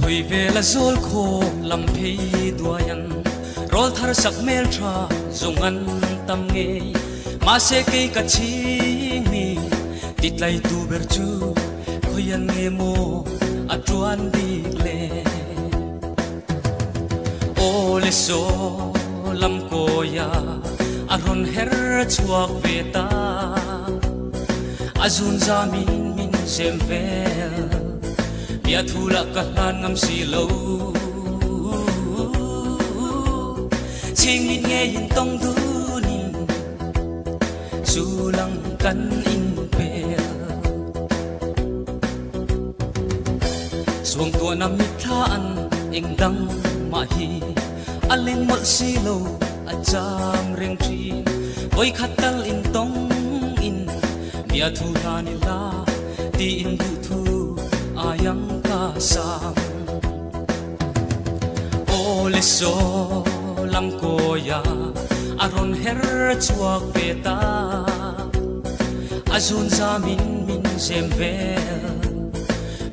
hui về là zol khô làm phi duayan rol thar sak mel tra zong an tam nge ma se ke ka chi mi tit lai tu ber chu khoyan nge mo atuan đi le o le so lam ko ya aron her chuak ve ta azun za min sem vel bia thula ka hlan ngam si lo ching min nge yin tong du ni su lang kan in pel suang tua nam mit tha an eng dang ma hi alin mol si lo a cham reng tri voi khatal in tong in bia thula ni la ti in du thu ayang ka sam ole so lam ko ya aron her chuak ve ta azun za min sem vel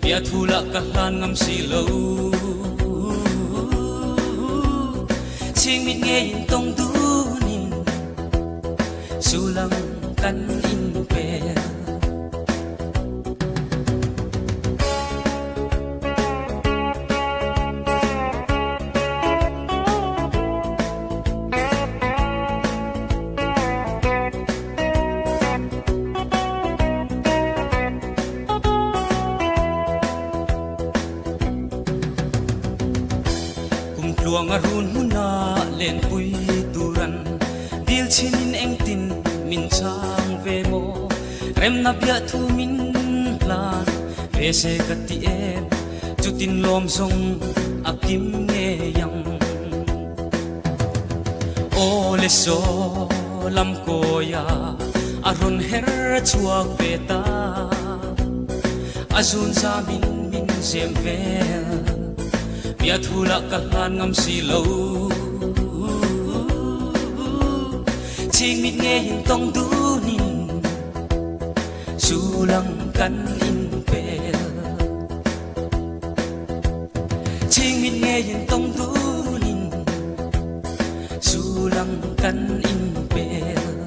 bia thula ka hlan ngam si lo ching mit nge in tong du nin su lam kan in pel luang arun huna len pui turan dil chinin eng tin min chang ve mo rem na bia thu min lan ve se kati em chutin lom song akim nge yang ole so lam ko ya arun her chuak ve ta azun za min sem vel bia thula ka hlan ngam si lo ching mit nge hin tong du nin su lang kan in pel ching mit nge hin tong du nin su lang kan in pel